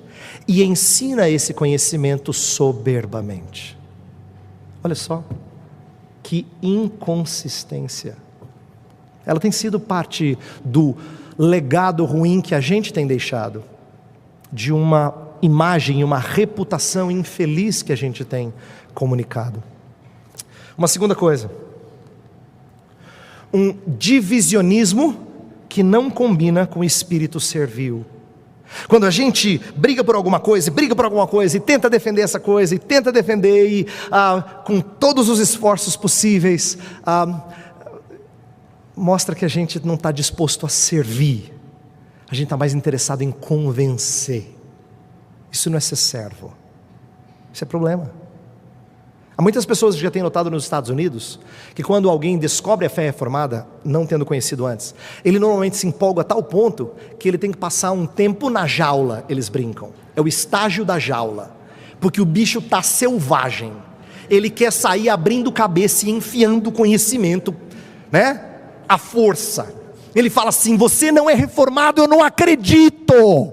e ensina esse conhecimento soberbamente. Olha só, que inconsistência. Ela tem sido parte do legado ruim que a gente tem deixado, de uma imagem, uma reputação infeliz que a gente tem comunicado. Uma segunda coisa, um divisionismo que não combina com o espírito servil. Quando a gente briga por alguma coisa e tenta defender essa coisa, e tenta defender com todos os esforços possíveis, mostra que a gente não está disposto a servir. A gente está mais interessado em convencer. Isso não é ser servo. Isso é problema. Há muitas pessoas que já têm notado nos Estados Unidos que quando alguém descobre a fé reformada, não tendo conhecido antes, ele normalmente se empolga a tal ponto que ele tem que passar um tempo na jaula, eles brincam. É o estágio da jaula. Porque o bicho está selvagem. Ele quer sair abrindo cabeça e enfiando conhecimento, né? A força. Ele fala assim, você não é reformado, eu não acredito.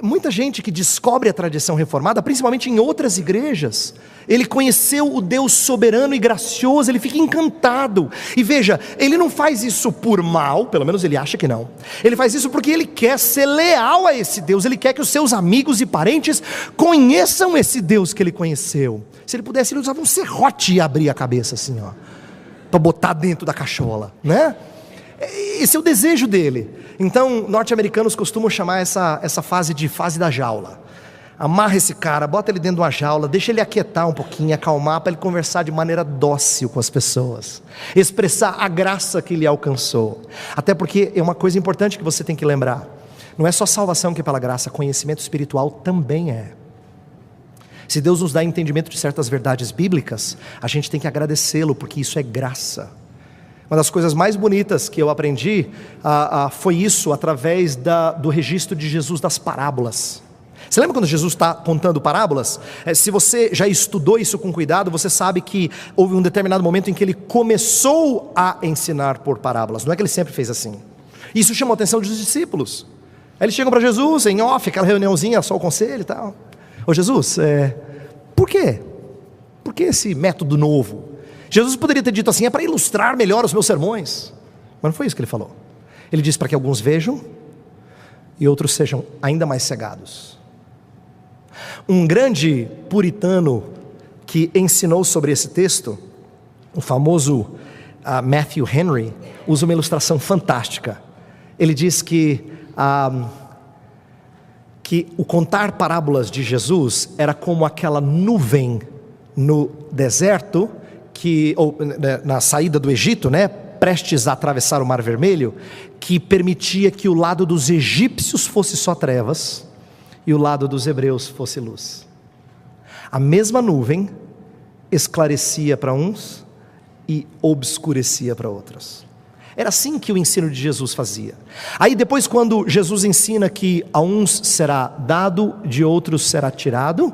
Muita gente que descobre a tradição reformada, principalmente em outras igrejas, ele conheceu o Deus soberano e gracioso, ele fica encantado. E veja, ele não faz isso por mal, pelo menos ele acha que não. Ele faz isso porque ele quer ser leal a esse Deus, ele quer que os seus amigos e parentes conheçam esse Deus que ele conheceu. Se ele pudesse, ele usava um serrote e abria a cabeça assim, ó, para botar dentro da cachola, né? Esse é o desejo dele. Então, norte-americanos costumam chamar essa fase de fase da jaula. Amarra esse cara, bota ele dentro de uma jaula, deixa ele aquietar um pouquinho, acalmar, para ele conversar de maneira dócil com as pessoas, expressar a graça que ele alcançou. Até porque é uma coisa importante que você tem que lembrar, não é só salvação que é pela graça, conhecimento espiritual também é. Se Deus nos dá entendimento de certas verdades bíblicas, a gente tem que agradecê-lo, porque isso é graça. Uma das coisas mais bonitas que eu aprendi foi isso, através do registro de Jesus das parábolas. Você lembra quando Jesus está contando parábolas? Se você já estudou isso com cuidado, você sabe que houve um determinado momento em que ele começou a ensinar por parábolas. Não é que ele sempre fez assim. Isso chamou a atenção dos discípulos. Aí eles chegam para Jesus, em off, aquela reuniãozinha, só o conselho e tal. Ô Jesus, por quê? Por que esse método novo? Jesus poderia ter dito assim, é para ilustrar melhor os meus sermões. Mas não foi isso que ele falou. Ele disse para que alguns vejam e outros sejam ainda mais cegados. Um grande puritano que ensinou sobre esse texto, o famoso Matthew Henry, usa uma ilustração fantástica. Ele diz que o contar parábolas de Jesus era como aquela nuvem no deserto, ou na saída do Egito, prestes a atravessar o Mar Vermelho, que permitia que o lado dos egípcios fosse só trevas e o lado dos hebreus fosse luz. A mesma nuvem esclarecia para uns e obscurecia para outros. Era assim que o ensino de Jesus fazia. Aí depois, quando Jesus ensina que a uns será dado, de outros será tirado,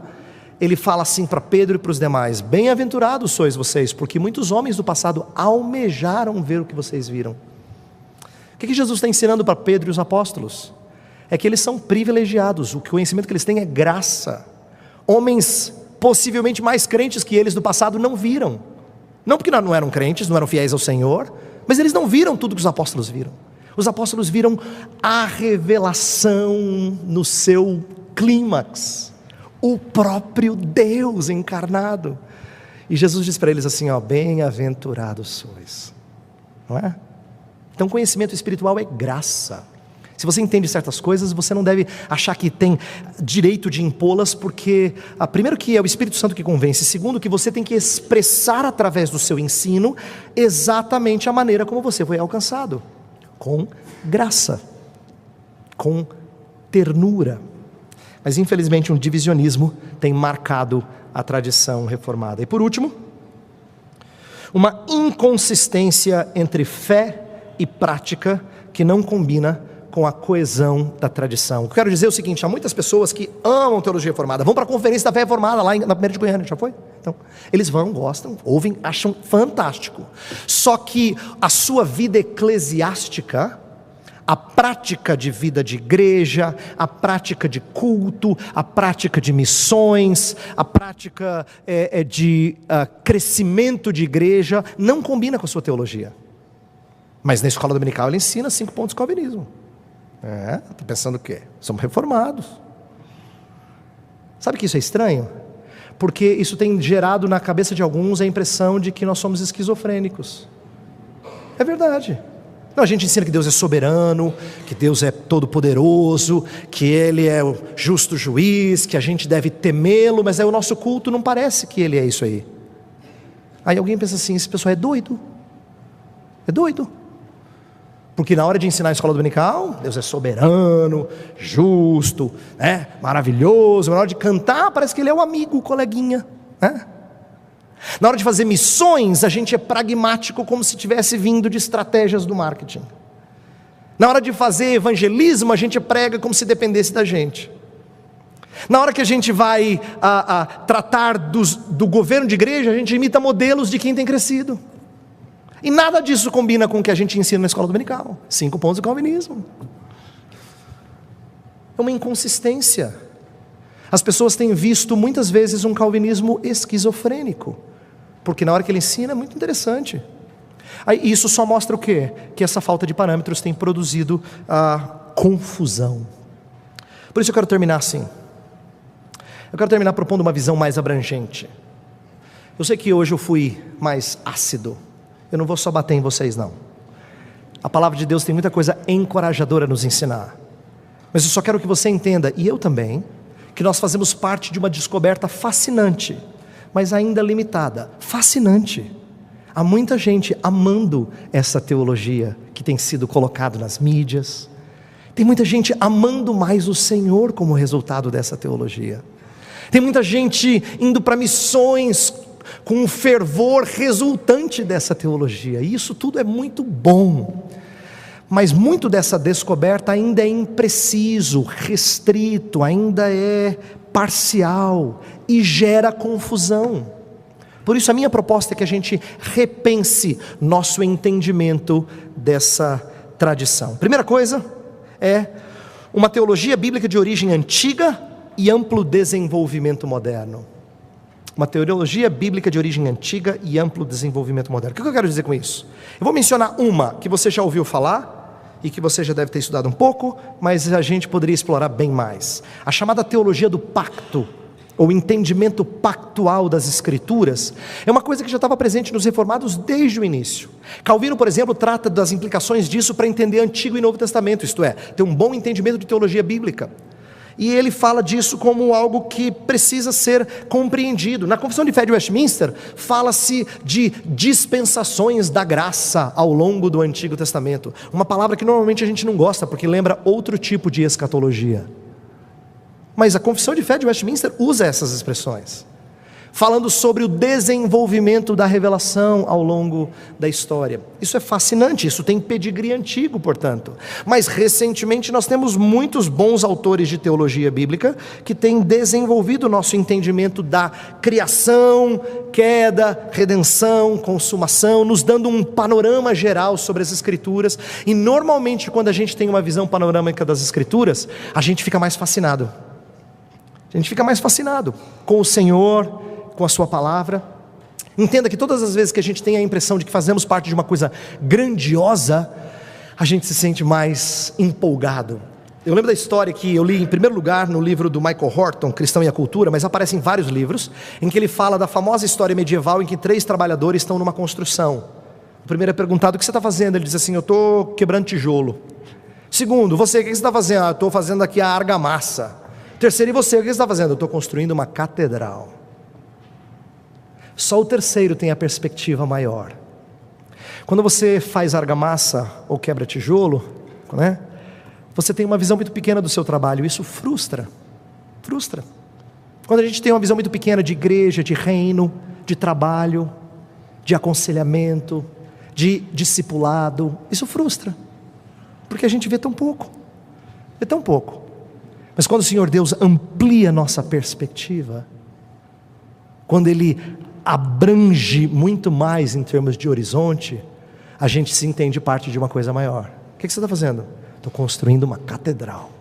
ele fala assim para Pedro e para os demais: bem-aventurados sois vocês, porque muitos homens do passado almejaram ver o que vocês viram. O que Jesus está ensinando para Pedro e os apóstolos? É que eles são privilegiados, o conhecimento que eles têm é graça. Homens possivelmente mais crentes que eles do passado não viram. Não porque não eram crentes, não eram fiéis ao Senhor, mas eles não viram tudo que os apóstolos viram. Os apóstolos viram a revelação no seu clímax, o próprio Deus encarnado. E Jesus diz para eles assim: bem-aventurados sois. Não é? Então conhecimento espiritual é graça. Se você entende certas coisas, você não deve achar que tem direito de impô-las, porque primeiro que é o Espírito Santo que convence, segundo que você tem que expressar através do seu ensino exatamente a maneira como você foi alcançado, com graça, com ternura. Mas infelizmente um divisionismo tem marcado a tradição reformada. E por último, uma inconsistência entre fé e prática que não combina com a coesão da tradição. O que eu quero dizer é o seguinte: há muitas pessoas que amam teologia reformada, vão para a conferência da fé reformada lá na primeira de Goiânia, já foi? Então, eles vão, gostam, ouvem, acham fantástico. Só que a sua vida eclesiástica, a prática de vida de igreja, a prática de culto, a prática de missões, a prática de crescimento de igreja, não combina com a sua teologia. Mas na escola dominical ele ensina 5 pontos do calvinismo. Está pensando o quê? Somos reformados. Sabe que isso é estranho? Porque isso tem gerado na cabeça de alguns a impressão de que nós somos esquizofrênicos. É verdade. Não, a gente ensina que Deus é soberano, que Deus é todo poderoso, que Ele é o justo juiz, que a gente deve temê-lo, mas o nosso culto não parece que Ele é isso aí. Aí alguém pensa assim: esse pessoal é doido. É doido. Porque na hora de ensinar a escola dominical, Deus é soberano, justo, maravilhoso. Na hora de cantar, parece que Ele é o amigo, o coleguinha. Na hora de fazer missões, a gente é pragmático, como se tivesse vindo de estratégias do marketing. Na hora de fazer evangelismo, a gente prega como se dependesse da gente. Na hora que a gente vai tratar do governo de igreja, a gente imita modelos de quem tem crescido. E nada disso combina com o que a gente ensina na escola dominical. 5 pontos do calvinismo. É uma inconsistência. As pessoas têm visto muitas vezes um calvinismo esquizofrênico, porque na hora que ele ensina é muito interessante. Aí, isso só mostra o quê? Que essa falta de parâmetros tem produzido confusão. Por isso eu quero terminar assim. Eu quero terminar propondo uma visão mais abrangente. Eu sei que hoje eu fui mais ácido. Eu não vou só bater em vocês, não. A palavra de Deus tem muita coisa encorajadora a nos ensinar. Mas eu só quero que você entenda, e eu também, que nós fazemos parte de uma descoberta fascinante, mas ainda limitada. Fascinante. Há muita gente amando essa teologia que tem sido colocada nas mídias. Tem muita gente amando mais o Senhor como resultado dessa teologia. Tem muita gente indo para missões com um fervor resultante dessa teologia, e isso tudo é muito bom, mas muito dessa descoberta ainda é impreciso, restrito, ainda é parcial, e gera confusão. Por isso a minha proposta é que a gente repense nosso entendimento dessa tradição. Primeira coisa é uma teologia bíblica de origem antiga e amplo desenvolvimento moderno. Uma teologia bíblica de origem antiga e amplo desenvolvimento moderno. O que eu quero dizer com isso? Eu vou mencionar uma que você já ouviu falar e que você já deve ter estudado um pouco, mas a gente poderia explorar bem mais. A chamada teologia do pacto, ou entendimento pactual das Escrituras, é uma coisa que já estava presente nos reformados desde o início. Calvino, por exemplo, trata das implicações disso para entender Antigo e Novo Testamento, isto é, ter um bom entendimento de teologia bíblica. E ele fala disso como algo que precisa ser compreendido. Na Confissão de Fé de Westminster, fala-se de dispensações da graça ao longo do Antigo Testamento. Uma palavra que normalmente a gente não gosta, porque lembra outro tipo de escatologia. Mas a Confissão de Fé de Westminster usa essas expressões, falando sobre o desenvolvimento da revelação ao longo da história. Isso é fascinante, isso tem pedigree antigo, portanto. Mas recentemente nós temos muitos bons autores de teologia bíblica que têm desenvolvido o nosso entendimento da criação, queda, redenção, consumação, nos dando um panorama geral sobre as Escrituras. E normalmente quando a gente tem uma visão panorâmica das Escrituras, a gente fica mais fascinado. A gente fica mais fascinado com o Senhor, com a sua palavra. Entenda que todas as vezes que a gente tem a impressão de que fazemos parte de uma coisa grandiosa, a gente se sente mais empolgado. Eu lembro da história que eu li em primeiro lugar no livro do Michael Horton, Cristão e a Cultura, mas aparece em vários livros, em que ele fala da famosa história medieval em que 3 trabalhadores estão numa construção. O primeiro é perguntado: o que você está fazendo? Ele diz assim: eu estou quebrando tijolo. Segundo: você, o que você está fazendo? Eu estou fazendo aqui a argamassa. Terceiro: e você, o que você está fazendo? Eu estou construindo uma catedral. Só o terceiro tem a perspectiva maior. Quando você faz argamassa ou quebra tijolo, né, você tem uma visão muito pequena do seu trabalho. Isso frustra. Quando a gente tem uma visão muito pequena de igreja, de reino, de trabalho, de aconselhamento, de discipulado, isso frustra, porque a gente vê tão pouco. Mas quando o Senhor Deus amplia nossa perspectiva, quando Ele abrange muito mais em termos de horizonte, a gente se entende parte de uma coisa maior. O que você está fazendo? Estou construindo uma catedral.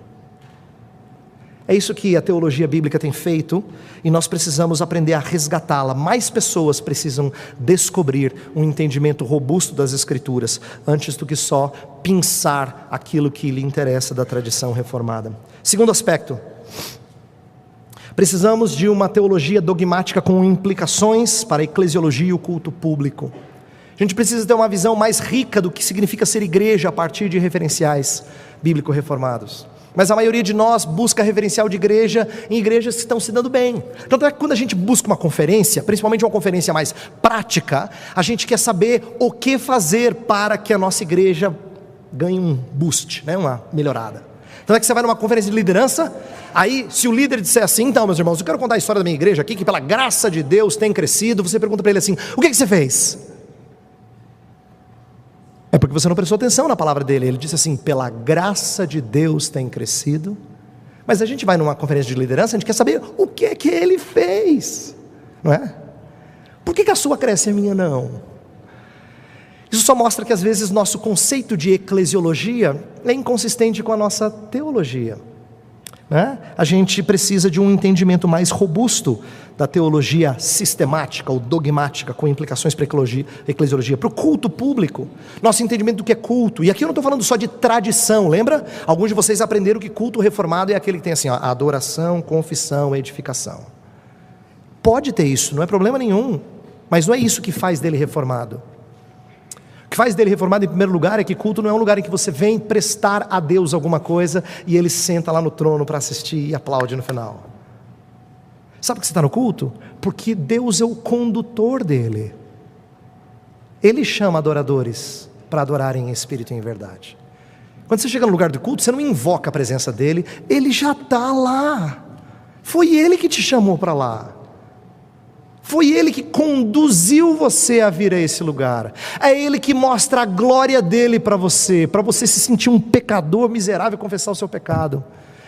É isso que a teologia bíblica tem feito, e nós precisamos aprender a resgatá-la. Mais pessoas precisam descobrir um entendimento robusto das Escrituras, antes do que só pensar aquilo que lhe interessa da tradição reformada. Segundo aspecto, precisamos de uma teologia dogmática com implicações para a eclesiologia e o culto público. A gente precisa ter uma visão mais rica do que significa ser igreja a partir de referenciais bíblico-reformados. Mas a maioria de nós busca referencial de igreja em igrejas que estão se dando bem. Tanto é que quando a gente busca uma conferência, principalmente uma conferência mais prática, a gente quer saber o que fazer para que a nossa igreja ganhe um boost, né? Uma melhorada. Então é que você vai numa conferência de liderança, aí se o líder disser assim: então meus irmãos, eu quero contar a história da minha igreja aqui, que pela graça de Deus tem crescido. Você pergunta para ele assim: o que você fez? É porque você não prestou atenção na palavra dele. Ele disse assim: pela graça de Deus tem crescido. Mas a gente vai numa conferência de liderança, a gente quer saber o que é que ele fez, não é? Por que a sua cresce e a minha não? Isso só mostra que às vezes nosso conceito de eclesiologia é inconsistente com a nossa teologia, né? A gente precisa de um entendimento mais robusto da teologia sistemática ou dogmática, com implicações para a eclesiologia, para o culto público, nosso entendimento do que é culto. E aqui eu não estou falando só de tradição, lembra? Alguns de vocês aprenderam que culto reformado é aquele que tem assim, ó, adoração, confissão, edificação. Pode ter isso, não é problema nenhum, mas não é isso que faz dele reformado. O que faz dele reformado, em primeiro lugar, é que culto não é um lugar em que você vem prestar a Deus alguma coisa e ele senta lá no trono para assistir e aplaude no final. Sabe por que você está no culto? Porque Deus é o condutor dele. Ele chama adoradores para adorarem em espírito e em verdade. Quando você chega no lugar do culto, você não invoca a presença dele, ele já está lá. Foi ele que te chamou para lá. Foi ele que conduziu você a vir a esse lugar. É ele que mostra a glória dele para você se sentir um pecador miserável e confessar o seu pecado.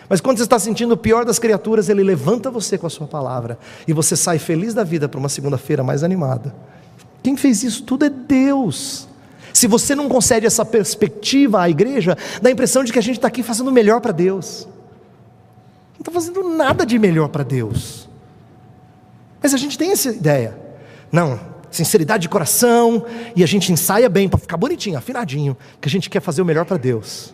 Mas quando você está sentindo o pior das criaturas, ele levanta você com a sua palavra, e você sai feliz da vida para uma segunda-feira mais animada. Quem fez isso tudo é Deus. Se você não concede essa perspectiva à igreja, dá a impressão de que a gente está aqui fazendo o melhor para Deus. Não está fazendo nada de melhor para Deus. Mas a gente tem essa ideia. Não, sinceridade de coração, e a gente ensaia bem para ficar bonitinho, afinadinho, que a gente quer fazer o melhor para Deus.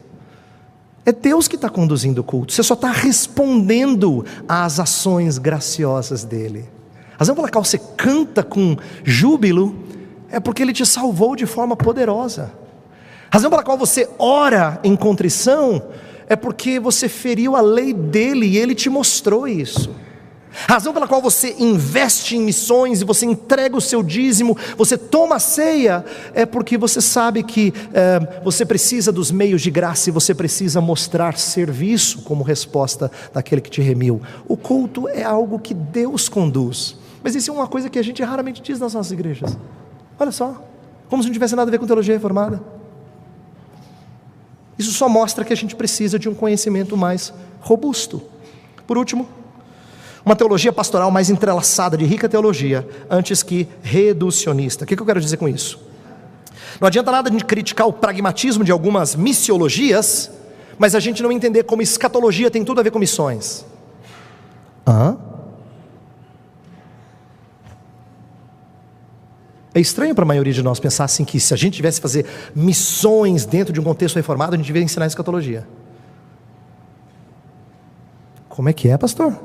É Deus que está conduzindo o culto, você só está respondendo às ações graciosas dEle. A razão pela qual você canta com júbilo é porque Ele te salvou de forma poderosa. A razão pela qual você ora em contrição é porque você feriu a lei dEle e Ele te mostrou isso. A razão pela qual você investe em missões e você entrega o seu dízimo, você toma a ceia, é porque você sabe que você precisa dos meios de graça e você precisa mostrar serviço como resposta daquele que te remiu. O culto é algo que Deus conduz, mas isso é uma coisa que a gente raramente diz nas nossas igrejas. Olha só, como se não tivesse nada a ver com teologia reformada. Isso só mostra que a gente precisa de um conhecimento mais robusto. Por último, uma teologia pastoral mais entrelaçada de rica teologia, antes que reducionista. O que eu quero dizer com isso? Não adianta nada a gente criticar o pragmatismo de algumas missiologias, mas a gente não entender como escatologia tem tudo a ver com missões. É estranho para a maioria de nós pensar assim, que se a gente tivesse que fazer missões dentro de um contexto reformado, a gente deveria ensinar escatologia. Como é que é, pastor?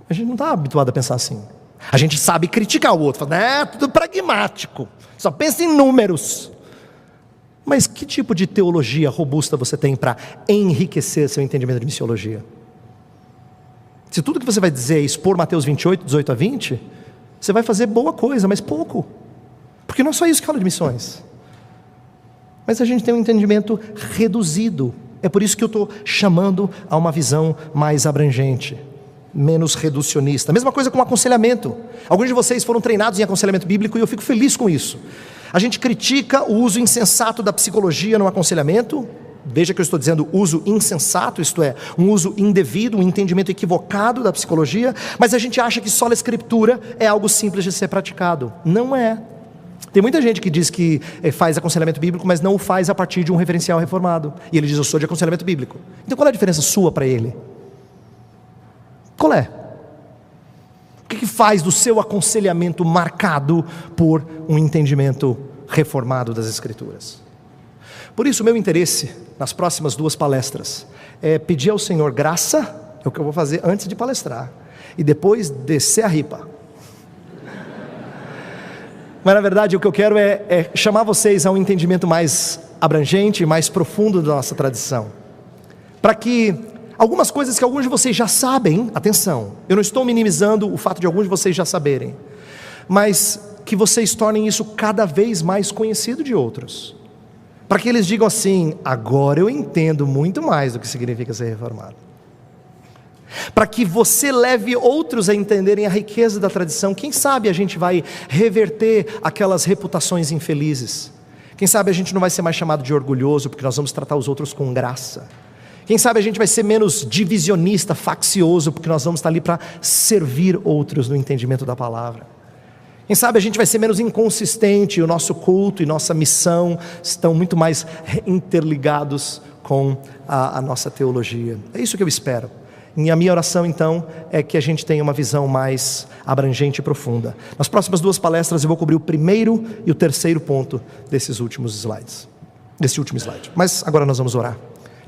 A gente não está habituado a pensar assim. A gente sabe criticar o outro, fala, tudo pragmático, só pensa em números. Mas que tipo de teologia robusta você tem para enriquecer seu entendimento de missiologia? Se tudo que você vai dizer é expor Mateus 28, 18 a 20, você vai fazer boa coisa, mas pouco. Porque não é só isso que fala de missões. Mas a gente tem um entendimento reduzido. É por isso que eu estou chamando a uma visão mais abrangente, menos reducionista. Mesma coisa com aconselhamento. Alguns de vocês foram treinados em aconselhamento bíblico e eu fico feliz com isso. A gente critica o uso insensato da psicologia no aconselhamento. Veja que eu estou dizendo uso insensato, isto é, um uso indevido, um entendimento equivocado da psicologia, mas a gente acha que só a escritura é algo simples de ser praticado. Não é. Tem muita gente que diz que faz aconselhamento bíblico, mas não o faz a partir de um referencial reformado. E ele diz, eu sou de aconselhamento bíblico. Então qual é a diferença sua para ele? Qual é? O que faz do seu aconselhamento marcado por um entendimento reformado das Escrituras? Por isso, o meu interesse nas próximas 2 palestras é pedir ao Senhor graça, é o que eu vou fazer antes de palestrar, e depois descer a ripa. Mas na verdade o que eu quero é chamar vocês a um entendimento mais abrangente, mais profundo da nossa tradição, para que algumas coisas que alguns de vocês já sabem, atenção, eu não estou minimizando o fato de alguns de vocês já saberem, mas que vocês tornem isso cada vez mais conhecido de outros, para que eles digam assim, agora eu entendo muito mais do que significa ser reformado, para que você leve outros a entenderem a riqueza da tradição. Quem sabe a gente vai reverter aquelas reputações infelizes, quem sabe a gente não vai ser mais chamado de orgulhoso, porque nós vamos tratar os outros com graça. Quem sabe a gente vai ser menos divisionista, faccioso, porque nós vamos estar ali para servir outros no entendimento da palavra. Quem sabe a gente vai ser menos inconsistente, e o nosso culto e nossa missão estão muito mais interligados com a nossa teologia. É isso que eu espero. E a minha oração então é que a gente tenha uma visão mais abrangente e profunda. Nas próximas 2 palestras eu vou cobrir o primeiro e o terceiro ponto desse último slide. Mas agora nós vamos orar.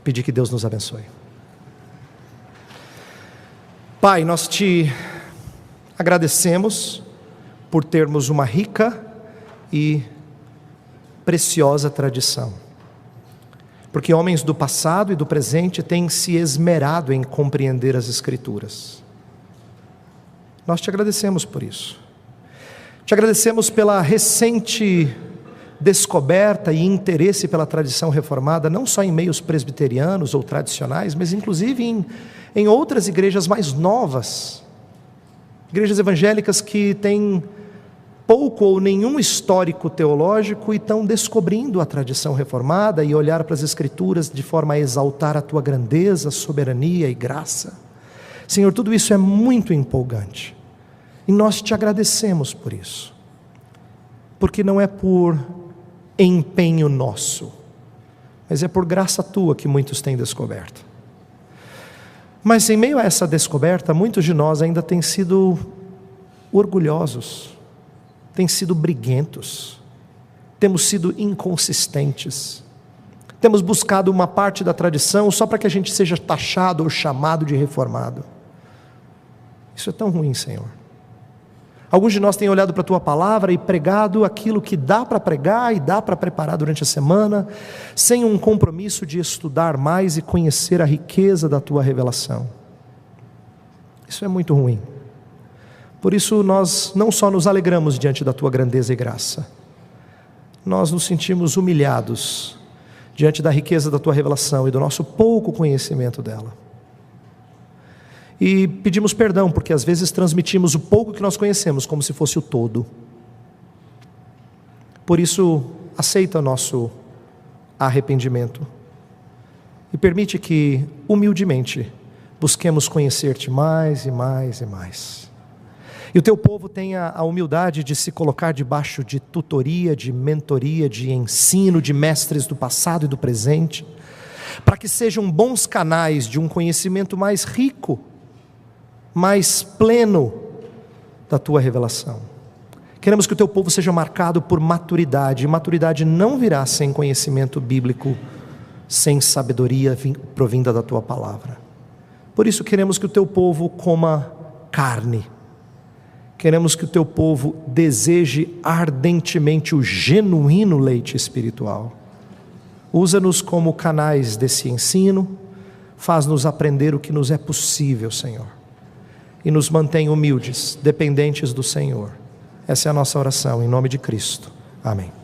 Pedir que Deus nos abençoe. Pai, nós te agradecemos por termos uma rica e preciosa tradição, porque homens do passado e do presente têm se esmerado em compreender as Escrituras. Nós te agradecemos por isso. Te agradecemos pela recente descoberta e interesse pela tradição reformada, não só em meios presbiterianos ou tradicionais, mas inclusive em outras igrejas mais novas, igrejas evangélicas que têm pouco ou nenhum histórico teológico e estão descobrindo a tradição reformada e olhar para as Escrituras de forma a exaltar a tua grandeza, soberania e graça. Senhor, tudo isso é muito empolgante e nós te agradecemos por isso, porque não é por empenho nosso, mas é por graça tua que muitos têm descoberto. Mas em meio a essa descoberta, muitos de nós ainda têm sido orgulhosos, tem sido briguentos, temos sido inconsistentes, temos buscado uma parte da tradição só para que a gente seja taxado ou chamado de reformado. Isso é tão ruim, Senhor. Alguns de nós têm olhado para a Tua Palavra e pregado aquilo que dá para pregar e dá para preparar durante a semana, sem um compromisso de estudar mais e conhecer a riqueza da Tua revelação. Isso é muito ruim. Por isso nós não só nos alegramos diante da Tua grandeza e graça, nós nos sentimos humilhados diante da riqueza da Tua revelação e do nosso pouco conhecimento dela. E pedimos perdão, porque às vezes transmitimos o pouco que nós conhecemos como se fosse o todo. Por isso, aceita nosso arrependimento e permite que, humildemente, busquemos conhecer-te mais e mais e mais. E o Teu povo tenha a humildade de se colocar debaixo de tutoria, de mentoria, de ensino, de mestres do passado e do presente, para que sejam bons canais de um conhecimento mais rico, mais pleno da Tua revelação. Queremos que o Teu povo seja marcado por maturidade, e maturidade não virá sem conhecimento bíblico, sem sabedoria provinda da Tua Palavra. Por isso queremos que o Teu povo coma carne, queremos que o Teu povo deseje ardentemente o genuíno leite espiritual. Usa-nos como canais desse ensino, faz-nos aprender o que nos é possível, Senhor, e nos mantém humildes, dependentes do Senhor. Essa é a nossa oração, em nome de Cristo. Amém.